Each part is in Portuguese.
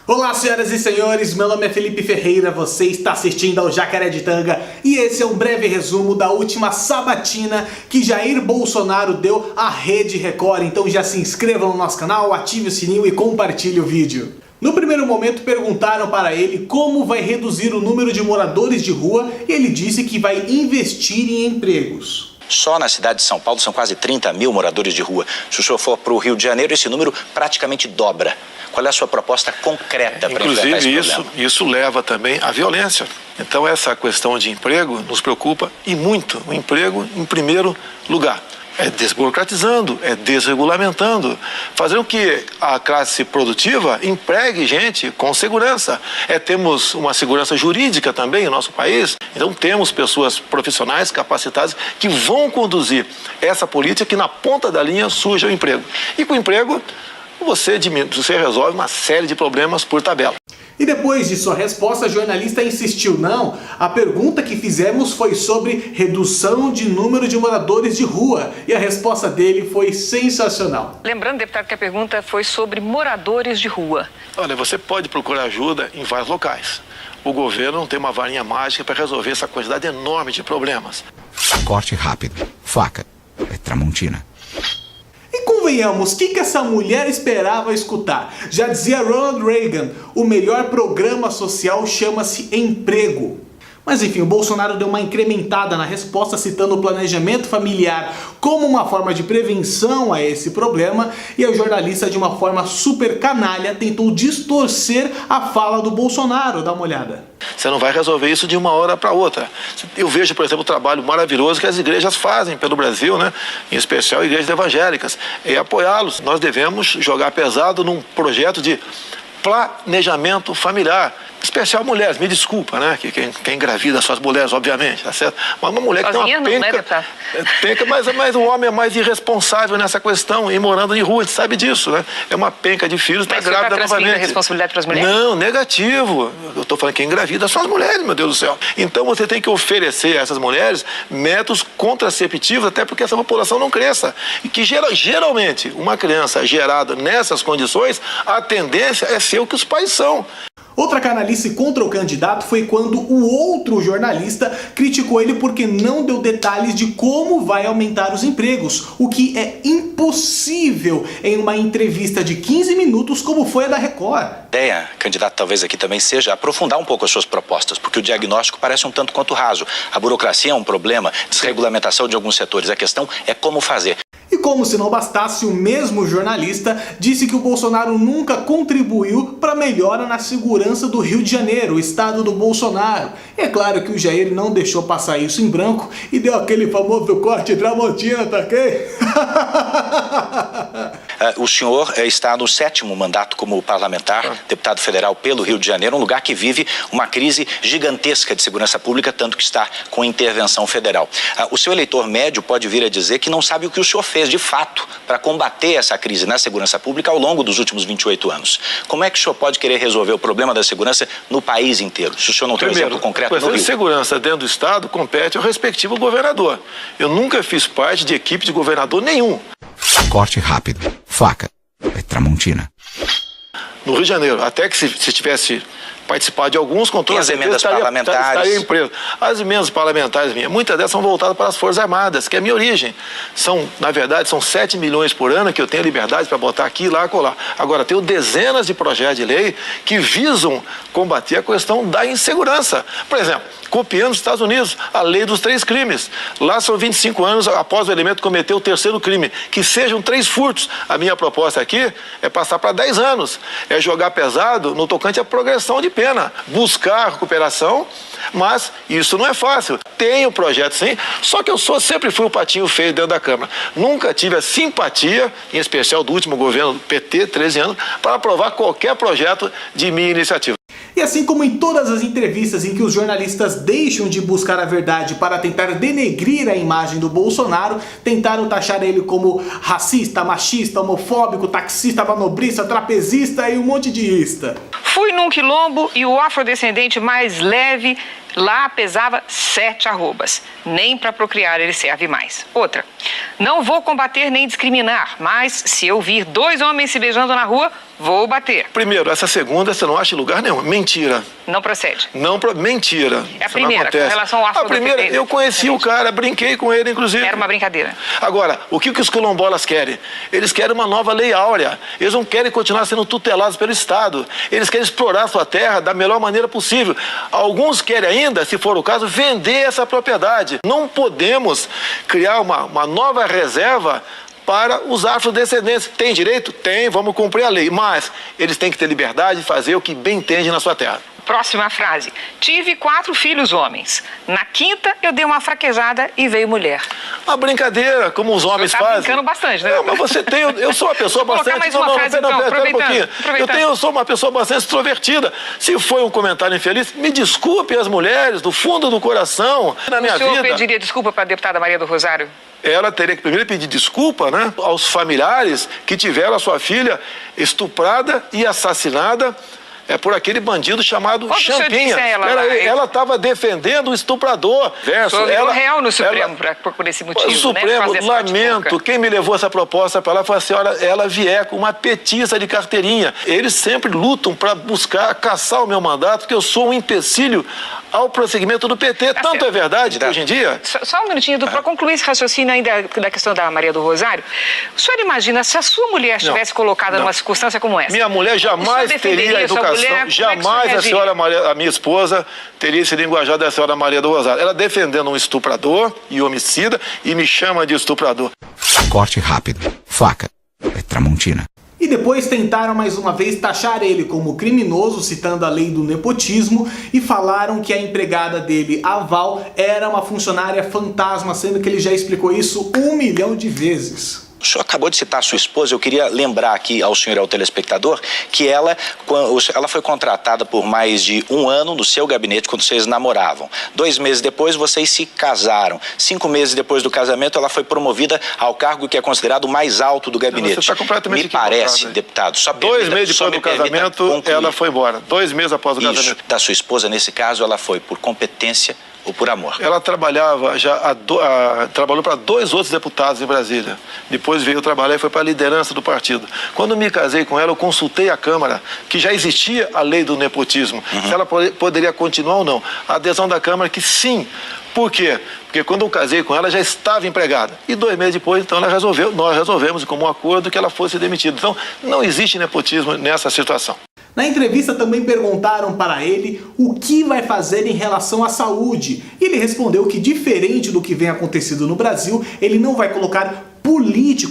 Olá, senhoras e senhores, meu nome é Felipe Ferreira, você está assistindo ao Jacareditanga e esse é um breve resumo da última sabatina que Jair Bolsonaro deu à Rede Record. Então já se inscreva no nosso canal, ative o sininho e compartilhe o vídeo. No primeiro momento perguntaram para ele como vai reduzir o número de moradores de rua e ele disse que vai investir em empregos. Só na cidade de São Paulo são quase 30 mil moradores de rua. Se o senhor for para o Rio de Janeiro, esse número praticamente dobra. Qual é a sua proposta concreta para enfrentar esse problema? Isso leva também à violência. Então essa questão de emprego nos preocupa e muito. O emprego em primeiro lugar. É desburocratizando, é desregulamentando, fazendo com que a classe produtiva empregue gente com segurança. Temos uma segurança jurídica também no nosso país, então temos pessoas profissionais capacitadas que vão conduzir essa política que na ponta da linha surja o emprego. E com o emprego você resolve uma série de problemas por tabela. E depois de sua resposta, a jornalista insistiu, não, a pergunta que fizemos foi sobre redução de número de moradores de rua. E a resposta dele foi sensacional. Lembrando, deputado, que a pergunta foi sobre moradores de rua. Olha, você pode procurar ajuda em vários locais. O governo não tem uma varinha mágica para resolver essa quantidade enorme de problemas. Corte rápido. Faca. É Tramontina. Convenhamos, o que essa mulher esperava escutar? Já dizia Ronald Reagan, o melhor programa social chama-se emprego. Mas enfim, o Bolsonaro deu uma incrementada na resposta, citando o planejamento familiar como uma forma de prevenção a esse problema, e a jornalista, de uma forma super canalha, tentou distorcer a fala do Bolsonaro. Dá uma olhada. Você não vai resolver isso de uma hora para outra. Eu vejo, por exemplo, o trabalho maravilhoso que as igrejas fazem pelo Brasil, né? Em especial igrejas evangélicas, e apoiá-los. Nós devemos jogar pesado num projeto de planejamento familiar. Especial mulheres, me desculpa, né? Quem engravida são as mulheres, obviamente, tá certo? Mas uma mulher que tem uma penca, mas o homem é mais irresponsável nessa questão, e morando em rua, a gente sabe disso, né? É uma penca de filhos, está grávida novamente. A responsabilidade para as mulheres? Não, negativo. Eu estou falando que quem engravida são as mulheres, meu Deus do céu. Então você tem que oferecer a essas mulheres métodos contraceptivos, até porque essa população não cresça. E que geralmente, uma criança gerada nessas condições, a tendência é ser o que os pais são. Outra canalice contra o candidato foi quando o outro jornalista criticou ele porque não deu detalhes de como vai aumentar os empregos, o que é impossível em uma entrevista de 15 minutos como foi a da Record. A ideia, candidato, talvez aqui também seja aprofundar um pouco as suas propostas, porque o diagnóstico parece um tanto quanto raso. A burocracia é um problema, desregulamentação de alguns setores, a questão é como fazer. E como se não bastasse, o mesmo jornalista disse que o Bolsonaro nunca contribuiu para a melhora na segurança do Rio de Janeiro, o estado do Bolsonaro. E é claro que o Jair não deixou passar isso em branco e deu aquele famoso corte Tramontina, tá ok? O senhor está no 7º mandato como parlamentar, deputado federal pelo Rio de Janeiro, um lugar que vive uma crise gigantesca de segurança pública, tanto que está com intervenção federal. O seu eleitor médio pode vir a dizer que não sabe o que o senhor fez de fato para combater essa crise na segurança pública ao longo dos últimos 28 anos. Como é que o senhor pode querer resolver o problema da segurança no país inteiro, se o senhor não tem um exemplo concreto no Rio? A segurança dentro do Estado compete ao respectivo governador. Eu nunca fiz parte de equipe de governador nenhum. Corte rápido. Faca. É Tramontina. No Rio de Janeiro, até que se tivesse participado de alguns controles, as emendas parlamentares. Estaria preso. As emendas parlamentares minhas, muitas delas são voltadas para as Forças Armadas, que é a minha origem. Na verdade, são 7 milhões por ano que eu tenho liberdade para botar aqui, lá, colar. Agora, tenho dezenas de projetos de lei que visam combater a questão da insegurança. Por exemplo, copiando os Estados Unidos, a lei dos 3 crimes. Lá são 25 anos após o elemento cometer o 3º crime, que sejam 3 furtos. A minha proposta aqui é passar para 10 anos. É jogar pesado no tocante à progressão de pena, buscar recuperação, mas isso não é fácil. Tenho projeto sim, só que eu sempre fui o patinho feio dentro da Câmara. Nunca tive a simpatia, em especial do último governo PT, 13 anos, para aprovar qualquer projeto de minha iniciativa. E assim como em todas as entrevistas em que os jornalistas deixam de buscar a verdade para tentar denegrir a imagem do Bolsonaro, tentaram taxar ele como racista, machista, homofóbico, taxista, manobrista, trapezista e um monte de ista. Fui num quilombo e o afrodescendente mais leve Lá pesava 7 arrobas. Nem para procriar ele serve mais. Outra, não vou combater nem discriminar, mas se eu vir 2 homens se beijando na rua, vou bater. Primeiro, essa segunda você não acha em lugar nenhum. Mentira. Não procede. Mentira. É a primeira, com relação ao A primeira, eu conheci o cara, brinquei com ele, inclusive. Era uma brincadeira. Agora, o que os quilombolas querem? Eles querem uma nova lei áurea. Eles não querem continuar sendo tutelados pelo Estado. Eles querem explorar a sua terra da melhor maneira possível. Alguns querem ainda, se for o caso, vender essa propriedade. Não podemos criar uma nova reserva para os afrodescendentes. Tem direito? Tem, vamos cumprir a lei. Mas eles têm que ter liberdade de fazer o que bem entende na sua terra. Próxima frase. Tive 4 filhos homens. Na quinta, eu dei uma fraquejada e veio mulher. Uma brincadeira, como os homens fazem. Brincando bastante, né? Não, mas você tem... Eu sou uma pessoa bastante... Mais uma frase, então, aproveitando. Eu sou uma pessoa bastante extrovertida. Se foi um comentário infeliz, me desculpe as mulheres, do fundo do coração, na minha vida. O senhor pediria desculpa para a deputada Maria do Rosário? Ela teria que primeiro pedir desculpa, né, aos familiares que tiveram a sua filha estuprada e assassinada por aquele bandido chamado Champinha. Ela estava defendendo o estuprador. Ela real no Supremo por esse motivo. O Supremo, né, lamento, quem me levou essa proposta para lá foi a senhora Ela Vieco, uma petista de carteirinha. Eles sempre lutam para buscar caçar o meu mandato, porque eu sou um empecilho ao prosseguimento do PT. Tanto é verdade que hoje em dia... Só um minutinho, para concluir esse raciocínio ainda da questão da Maria do Rosário, o senhor imagina se a sua mulher estivesse colocada numa circunstância como essa? Minha mulher jamais teria educação. Jamais a senhora Maria, a minha esposa, teria esse linguajar da senhora Maria do Rosário. Ela defendendo um estuprador e homicida e me chama de estuprador. Corte rápido. Faca. É Tramontina. E depois tentaram mais uma vez taxar ele como criminoso, citando a lei do nepotismo, e falaram que a empregada dele, a Val, era uma funcionária fantasma, sendo que ele já explicou isso 1 milhão de vezes. O senhor acabou de citar a sua esposa, eu queria lembrar aqui ao senhor e ao telespectador que ela foi contratada por mais de 1 ano no seu gabinete quando vocês namoravam. 2 meses depois vocês se casaram. 5 meses depois do casamento ela foi promovida ao cargo que é considerado o mais alto do gabinete. Você está completamente equivocado. Me parece, deputado, só 2 meses depois do casamento ela foi embora. 2 meses após o casamento. Da sua esposa, nesse caso, ela foi por competência ou por amor? Ela trabalhava trabalhou para 2 outros deputados em Brasília. Depois veio trabalhar e foi para a liderança do partido. Quando me casei com ela, eu consultei a Câmara, que já existia a lei do nepotismo, se ela poderia continuar ou não. A adesão da Câmara que sim. Por quê? Porque quando eu casei com ela, já estava empregada. E 2 meses depois, então, nós resolvemos como um acordo que ela fosse demitida. Então, não existe nepotismo nessa situação. Na entrevista também perguntaram para ele o que vai fazer em relação à saúde. E ele respondeu que, diferente do que vem acontecendo no Brasil, ele não vai colocar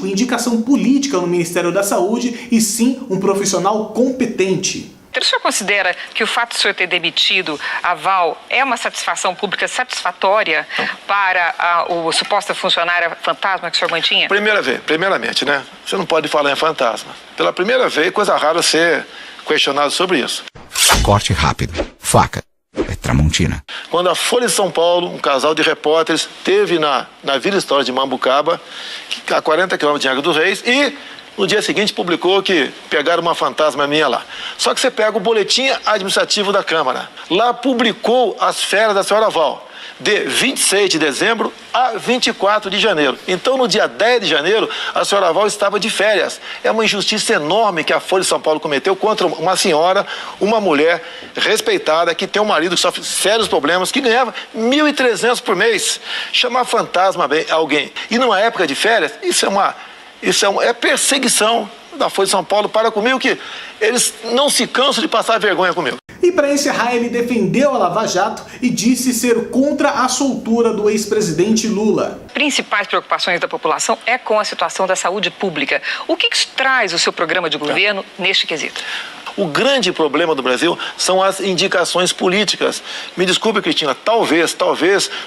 indicação política no Ministério da Saúde, e sim um profissional competente. O senhor considera que o fato de o senhor ter demitido a Val é uma satisfação pública satisfatória para a suposta funcionária fantasma que o senhor mantinha? Primeiramente, né? Você não pode falar em fantasma. Pela primeira vez, coisa rara ser questionado sobre isso. Corte rápido. Faca. É Tramontina. Quando a Folha de São Paulo, um casal de repórteres, teve na Vila Histórica de Mambucaba, a 40 km de Angra dos Reis, e no dia seguinte publicou que pegaram uma fantasma minha lá. Só que você pega o boletim administrativo da Câmara. Lá publicou as férias da senhora Val, de 26 de dezembro a 24 de janeiro. Então, no dia 10 de janeiro, a senhora Val estava de férias. É uma injustiça enorme que a Folha de São Paulo cometeu contra uma senhora, uma mulher respeitada, que tem um marido que sofre sérios problemas, que ganhava R$1.300 por mês. Chamar fantasma alguém. E numa época de férias, isso é perseguição da Folha de São Paulo para comigo, que eles não se cansam de passar vergonha comigo. E para encerrar, ele defendeu a Lava Jato e disse ser contra a soltura do ex-presidente Lula. Principais preocupações da população é com a situação da saúde pública. O que traz o seu programa de governo neste quesito? O grande problema do Brasil são as indicações políticas. Me desculpe, Cristina, talvez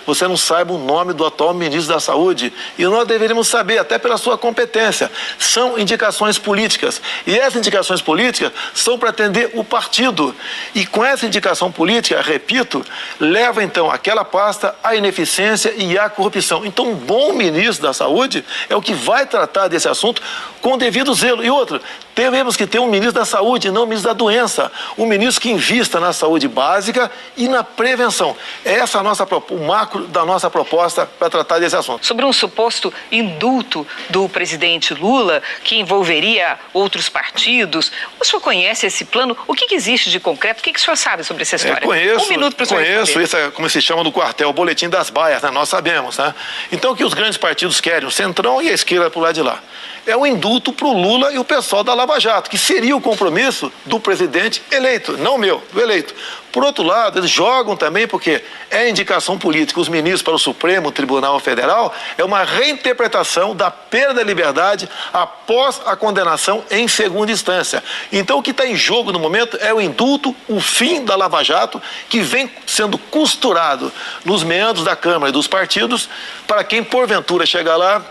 você não saiba o nome do atual ministro da Saúde, e nós deveríamos saber, até pela sua competência. São indicações políticas, e essas indicações políticas são para atender o partido. E com essa indicação política, repito, leva então aquela pasta à ineficiência e à corrupção. Então, um bom ministro da Saúde é o que vai tratar desse assunto com devido zelo. E outro, temos que ter um ministro da Saúde, não um ministro da doença, um ministro que invista na saúde básica e na prevenção. Essa é o macro da nossa proposta para tratar desse assunto. Sobre um suposto indulto do presidente Lula, que envolveria outros partidos, o senhor conhece esse plano? O que existe de concreto? O que o senhor sabe sobre essa história? Conheço, um minuto para o senhor conheço, responder. isso é como se chama no quartel, o boletim das baias, né? Nós sabemos, né? Então o que os grandes partidos querem, o Centrão e a esquerda pro lado de lá, é um indulto para o Lula e o pessoal da Lava Jato, que seria o compromisso do presidente eleito, não meu, do eleito. Por outro lado, eles jogam também, porque é indicação política, os ministros para o Supremo Tribunal Federal, é uma reinterpretação da perda da liberdade após a condenação em segunda instância. Então o que está em jogo no momento é o indulto, o fim da Lava Jato, que vem sendo costurado nos meandros da Câmara e dos partidos, para quem porventura chegar lá,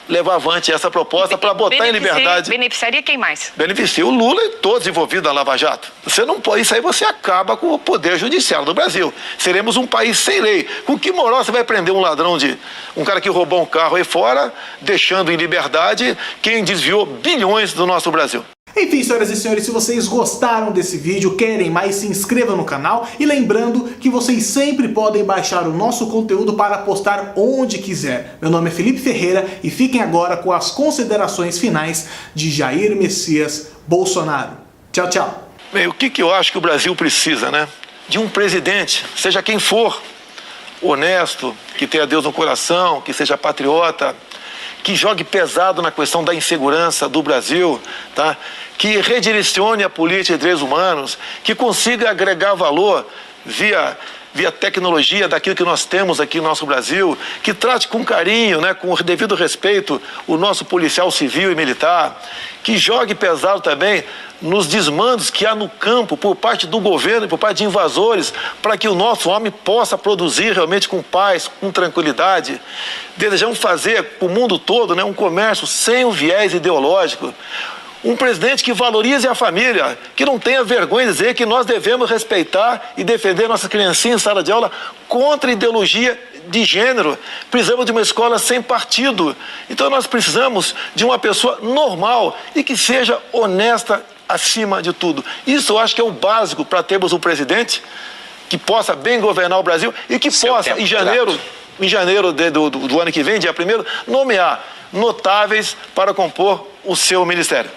levar avante essa proposta para botar em liberdade. Beneficiaria quem mais? Beneficia o Lula e todos envolvidos na Lava Jato. Você não pode, isso aí você acaba com o poder judiciário do Brasil. Seremos um país sem lei. Com que moral você vai prender um ladrão um cara que roubou um carro aí fora, deixando em liberdade quem desviou bilhões do nosso Brasil? Enfim, senhoras e senhores, se vocês gostaram desse vídeo, querem mais, se inscreva no canal. E lembrando que vocês sempre podem baixar o nosso conteúdo para postar onde quiser. Meu nome é Felipe Ferreira e fiquem agora com as considerações finais de Jair Messias Bolsonaro. Tchau, tchau. Bem, o que eu acho que o Brasil precisa, né? De um presidente, seja quem for, honesto, que tenha Deus no coração, que seja patriota, que jogue pesado na questão da insegurança do Brasil, tá? Que redirecione a política de direitos humanos, que consiga agregar valor via tecnologia daquilo que nós temos aqui no nosso Brasil, que trate com carinho, né, com o devido respeito, o nosso policial civil e militar, que jogue pesado também nos desmandos que há no campo por parte do governo e por parte de invasores, para que o nosso homem possa produzir realmente com paz, com tranquilidade. Desejamos fazer para o mundo todo, né, um comércio sem o viés ideológico. Um presidente que valorize a família, que não tenha vergonha de dizer que nós devemos respeitar e defender nossas criancinhas em sala de aula contra a ideologia de gênero. Precisamos de uma escola sem partido. Então nós precisamos de uma pessoa normal e que seja honesta acima de tudo. Isso eu acho que é o básico para termos um presidente que possa bem governar o Brasil e que possa, em janeiro do ano que vem, dia 1º, nomear notáveis para compor o seu ministério.